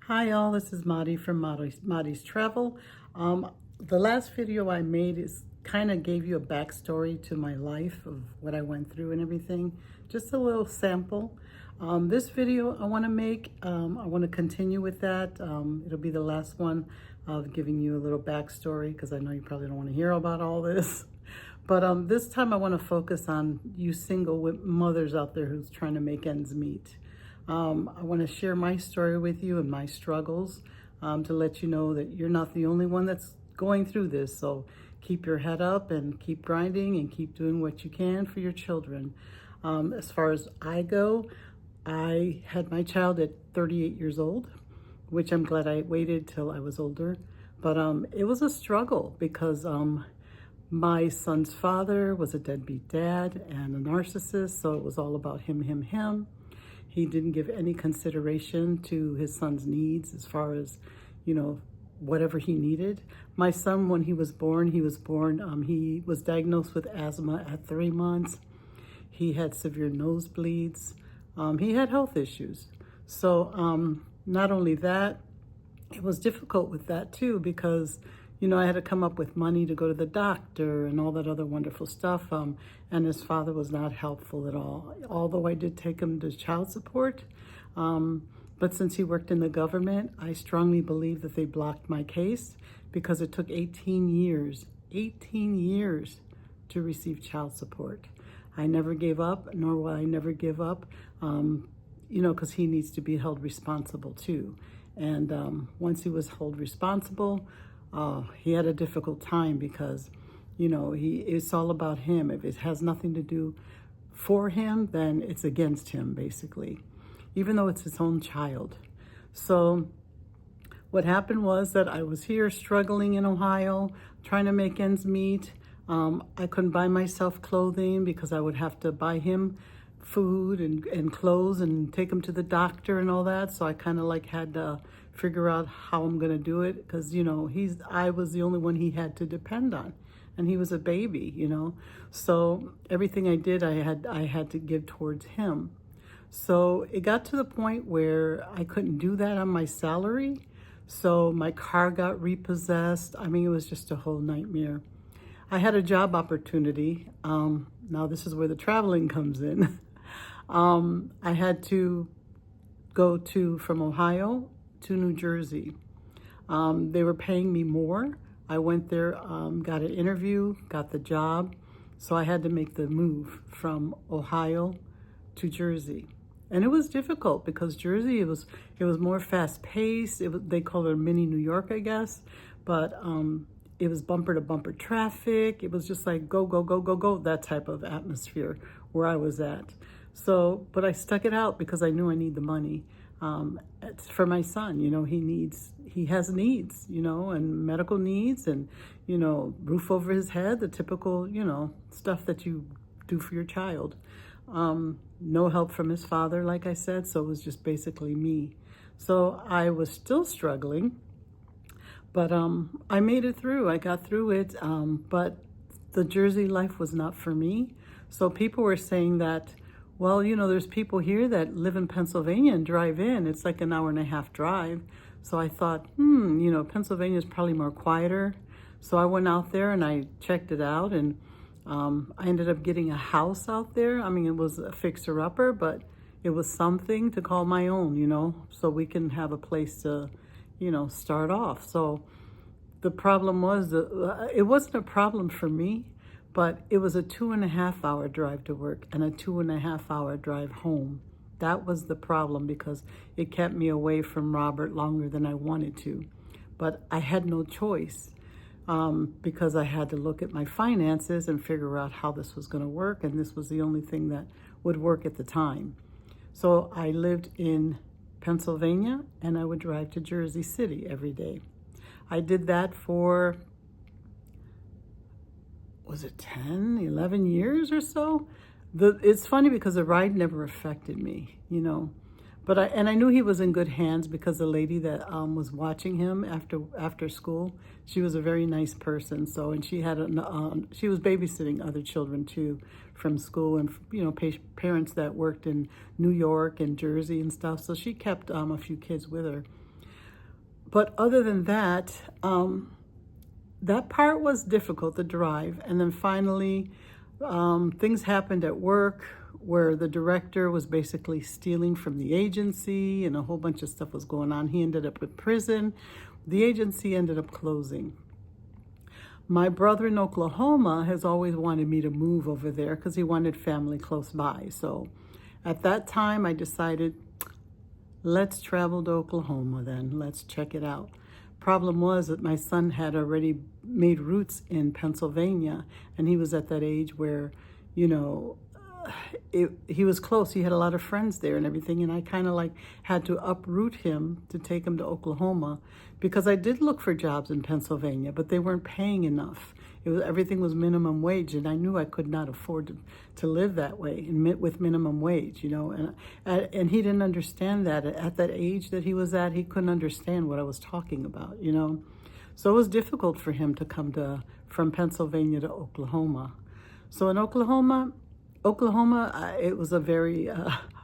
Hi all, this is Madi from Madi's Travel. The last video I made is kind of gave you a backstory to my life of what I went through and everything. Just a little sample. This video I want to make, I want to continue with that. It'll be the last one of giving you a little backstory because I know you probably don't want to hear about all this. But this time I want to focus on you single mothers out there who's trying to make ends meet. I want to share my story with you and my struggles to let you know that you're not the only one that's going through this. So keep your head up and keep grinding and keep doing what you can for your children. As far as I go, I had my child at 38 years old, which I'm glad I waited till I was older. But it was a struggle because my son's father was a deadbeat dad and a narcissist. So it was all about him. He didn't give any consideration to his son's needs as far as, whatever he needed. My son, when he was born, he was diagnosed with asthma at 3 months. He had severe nosebleeds. He had health issues. So not only that, it was difficult with that too because I had to come up with money to go to the doctor and all that other wonderful stuff. And his father was not helpful at all, although I did take him to child support. But since he worked in the government, I strongly believe that they blocked my case because it took 18 years to receive child support. I never gave up, nor will I never give up, because he needs to be held responsible too. And once he was held responsible, he had a difficult time because, it's all about him. If it has nothing to do for him, then it's against him, basically, even though it's his own child. So what happened was that I was here struggling in Ohio, trying to make ends meet. I couldn't buy myself clothing because I would have to buy him food and clothes and take him to the doctor and all that. So I kind of had to figure out how I'm going to do it because, I was the only one he had to depend on. And he was a baby, So everything I did, I had to give towards him. So it got to the point where I couldn't do that on my salary. So my car got repossessed. It was just a whole nightmare. I had a job opportunity. Now this is where the traveling comes in. I had to go from Ohio to New Jersey. They were paying me more. I went there, got an interview, got the job. So I had to make the move from Ohio to Jersey. And it was difficult because Jersey, it was more fast paced. They call it mini New York, I guess. But it was bumper to bumper traffic. It was just like go, go, go, go, go, that type of atmosphere where I was at. So, but I stuck it out because I knew I need the money. It's for my son, he has needs, and medical needs and, roof over his head, the typical, stuff that you do for your child. No help from his father, like I said, so it was just basically me. So I was still struggling, but I made it through. I got through it, but the Jersey life was not for me. So people were saying that, well, there's people here that live in Pennsylvania and drive in. It's like an hour and a half drive. So I thought, Pennsylvania is probably more quieter. So I went out there and I checked it out, and I ended up getting a house out there. It was a fixer-upper, but it was something to call my own, so we can have a place to, start off. So the problem was, it wasn't a problem for me, but it was a 2.5 hour drive to work and a 2.5 hour drive home. That was the problem because it kept me away from Robert longer than I wanted to. But I had no choice because I had to look at my finances and figure out how this was going to work. And this was the only thing that would work at the time. So I lived in Pennsylvania and I would drive to Jersey City every day. I did that for, was it 10, 11 years or so? It's funny because the ride never affected me, But I knew he was in good hands because the lady that was watching him after school, she was a very nice person. So, and she had she was babysitting other children too from school, and parents that worked in New York and Jersey and stuff. So she kept a few kids with her. But other than that, that part was difficult, the drive. And then finally, things happened at work where the director was basically stealing from the agency and a whole bunch of stuff was going on. He ended up in prison. The agency ended up closing. My brother in Oklahoma has always wanted me to move over there because he wanted family close by. So at that time, I decided, let's travel to Oklahoma then. Let's check it out. Problem was that my son had already made roots in Pennsylvania, and he was at that age where, you know, he was close. He had a lot of friends there and everything, and I kind of like had to uproot him to take him to Oklahoma because I did look for jobs in Pennsylvania, but they weren't paying enough. Everything was minimum wage, and I knew I could not afford to live that way and with minimum wage, you know. And he didn't understand that at that age that he was at. He couldn't understand what I was talking about, you know. So it was difficult for him to come from Pennsylvania to Oklahoma. So in Oklahoma, it was a very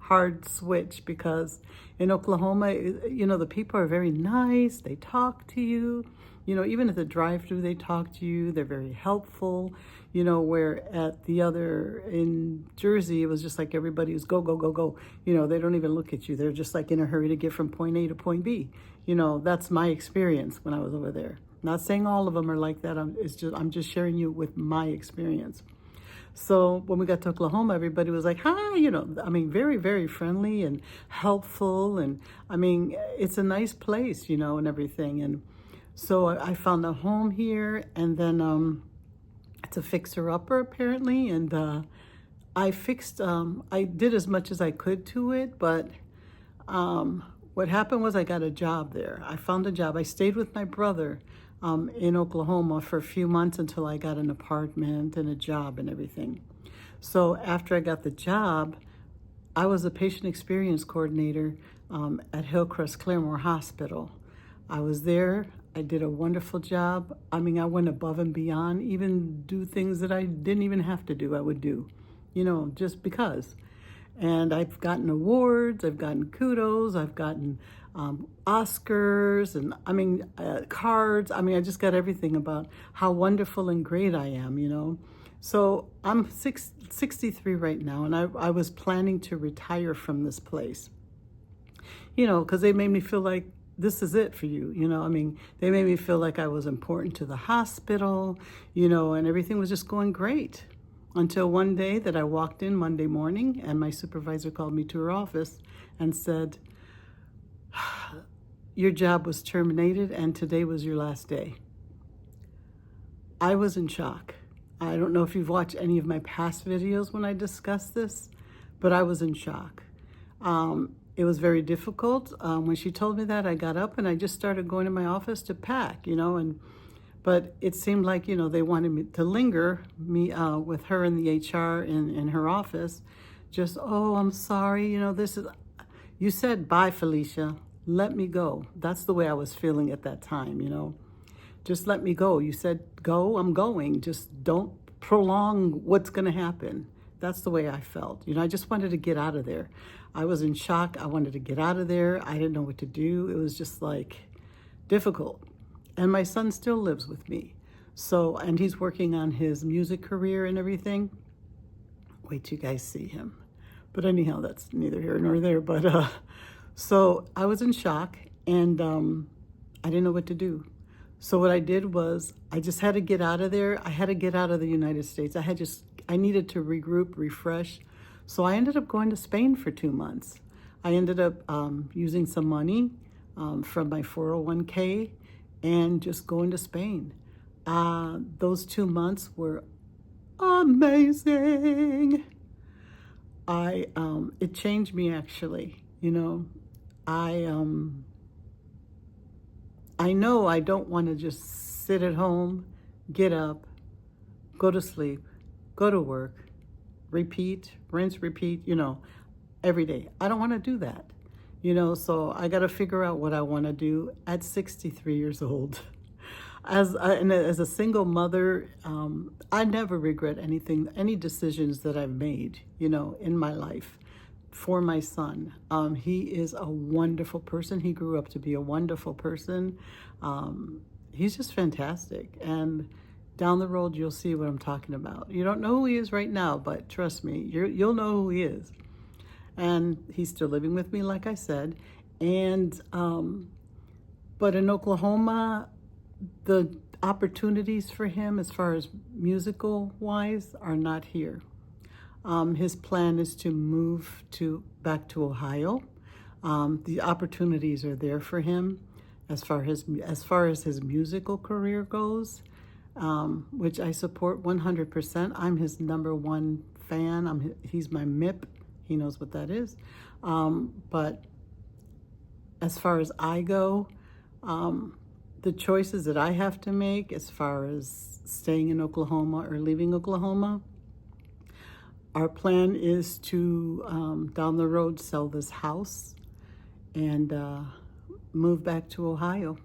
hard switch because in Oklahoma, you know, the people are very nice. They talk to you. You know, even at the drive-thru, they talk to you. They're very helpful. You know, where in Jersey, it was just like everybody was go, go, go, go. You know, they don't even look at you. They're just like in a hurry to get from point A to point B. You know, that's my experience when I was over there. Not saying all of them are like that. I'm just sharing you with my experience. So when we got to Oklahoma, everybody was like, hi, you know, I mean, very, very friendly and helpful. And I mean, it's a nice place, you know, and everything. And so I found a home here, and then it's a fixer-upper apparently. And I did as much as I could to it, but what happened was I got a job there. I found a job. I stayed with my brother in Oklahoma for a few months until I got an apartment and a job and everything. So after I got the job, I was a patient experience coordinator at Hillcrest Claremore Hospital. I was there. I did a wonderful job. I mean, I went above and beyond, even do things that I didn't even have to do, I would do, you know, just because. And I've gotten awards, I've gotten kudos, I've gotten Oscars, and I mean, cards. I mean, I just got everything about how wonderful and great I am, you know. So I'm 63 right now, and I was planning to retire from this place, you know, because they made me feel like this is it for you, you know. I mean, they made me feel like I was important to the hospital, you know, and everything was just going great. Until one day that I walked in Monday morning and my supervisor called me to her office and said, your job was terminated and today was your last day. I was in shock. I don't know if you've watched any of my past videos when I discuss this, but I was in shock. It was very difficult. When she told me that, I got up and I just started going to my office to pack, you know, but it seemed like, you know, they wanted me to linger with her in the HR in her office. Just, oh, I'm sorry, you know, you said, bye, Felicia, let me go. That's the way I was feeling at that time, you know. Just let me go. You said, go, I'm going. Just don't prolong what's going to happen. That's the way I felt. You know, I just wanted to get out of there. I was in shock. I wanted to get out of there. I didn't know what to do. It was just like difficult. And my son still lives with me. So, and he's working on his music career and everything. Wait till you guys see him. But anyhow, that's neither here nor there. But so I was in shock, and I didn't know what to do. So what I did was I just had to get out of there. I had to get out of the United States. I needed to regroup, refresh. So I ended up going to Spain for 2 months. I ended up using some money from my 401k and just going to Spain. Those 2 months were amazing. It changed me, actually. You know, I know I don't want to just sit at home, get up, go to sleep, go to work, repeat, rinse, repeat, you know, every day. I don't want to do that, you know, so I got to figure out what I want to do at 63 years old. As a single mother, I never regret any decisions that I've made, you know, in my life. for my son. He is a wonderful person. He grew up to be a wonderful person. He's just fantastic. And down the road, you'll see what I'm talking about. You don't know who he is right now, but trust me, you'll know who he is. And he's still living with me, like I said. And but in Oklahoma, the opportunities for him as far as musical wise are not here. His plan is to move back to Ohio. The opportunities are there for him as far as his musical career goes, which I support 100%. I'm his #1 fan. He's my MIP. He knows what that is. But as far as I go, the choices that I have to make as far as staying in Oklahoma or leaving Oklahoma, our plan is to, down the road, sell this house and move back to Ohio.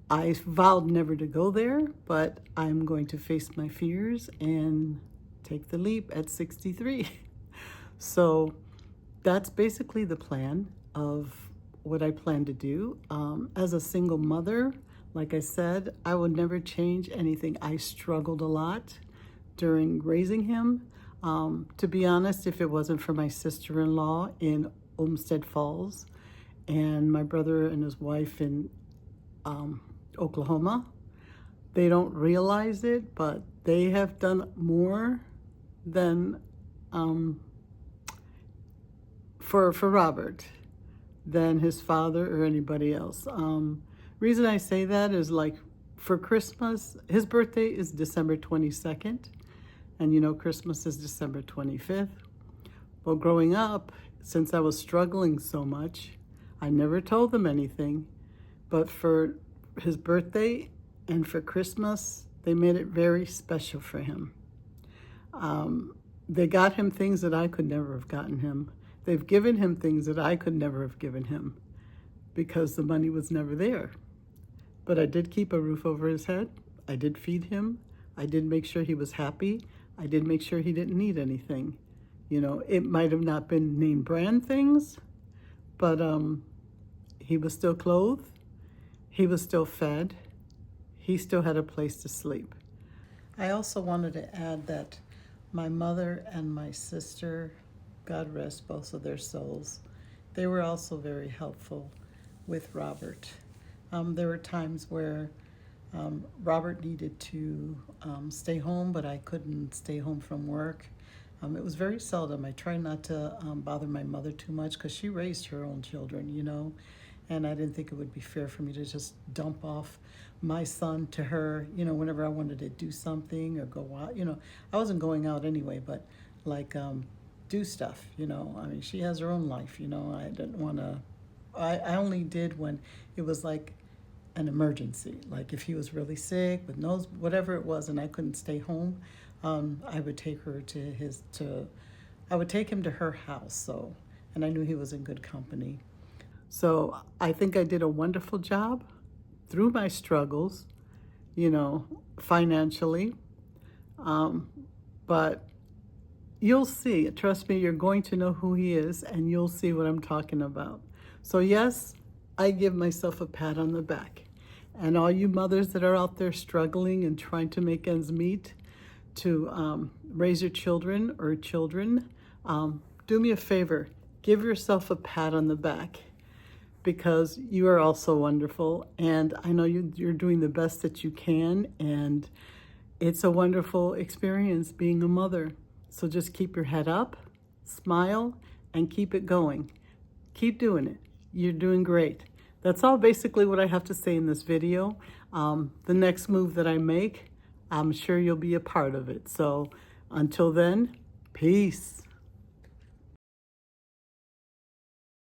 I vowed never to go there, but I'm going to face my fears and take the leap at 63. So that's basically the plan of what I plan to do. As a single mother, like I said, I would never change anything. I struggled a lot during raising him. To be honest, if it wasn't for my sister-in-law in Olmsted Falls and my brother and his wife in Oklahoma, they don't realize it, but they have done more than for Robert than his father or anybody else. Reason I say that is, like, for Christmas, his birthday is December 22nd, and you know Christmas is December 25th. Well, growing up, since I was struggling so much, I never told them anything, but for his birthday and for Christmas, they made it very special for him. They got him things that I could never have gotten him. They've given him things that I could never have given him because the money was never there. But I did keep a roof over his head. I did feed him. I did make sure he was happy. I did make sure he didn't need anything. You know, it might have not been name brand things, but he was still clothed. He was still fed. He still had a place to sleep. I also wanted to add that my mother and my sister, God rest both of their souls, they were also very helpful with Robert. There were times where Robert needed to stay home, but I couldn't stay home from work. It was very seldom. I try not to bother my mother too much because she raised her own children, you know, and I didn't think it would be fair for me to just dump off my son to her, you know, whenever I wanted to do something or go out. You know, I wasn't going out anyway, but like do stuff, you know. I mean, she has her own life, you know. I didn't want to, I only did when it was like an emergency. Like if he was really sick with nose, whatever it was, and I couldn't stay home, I would take her I would take him to her house. So, and I knew he was in good company. So I think I did a wonderful job through my struggles, you know, financially. But you'll see, trust me, you're going to know who he is and you'll see what I'm talking about. So yes, I give myself a pat on the back. And all you mothers that are out there struggling and trying to make ends meet to raise your children or children, do me a favor, give yourself a pat on the back because you are also wonderful. And I know you're doing the best that you can. And it's a wonderful experience being a mother. So just keep your head up, smile, and keep it going. Keep doing it. You're doing great. That's all basically what I have to say in this video. The next move that I make, I'm sure you'll be a part of it. So until then, peace.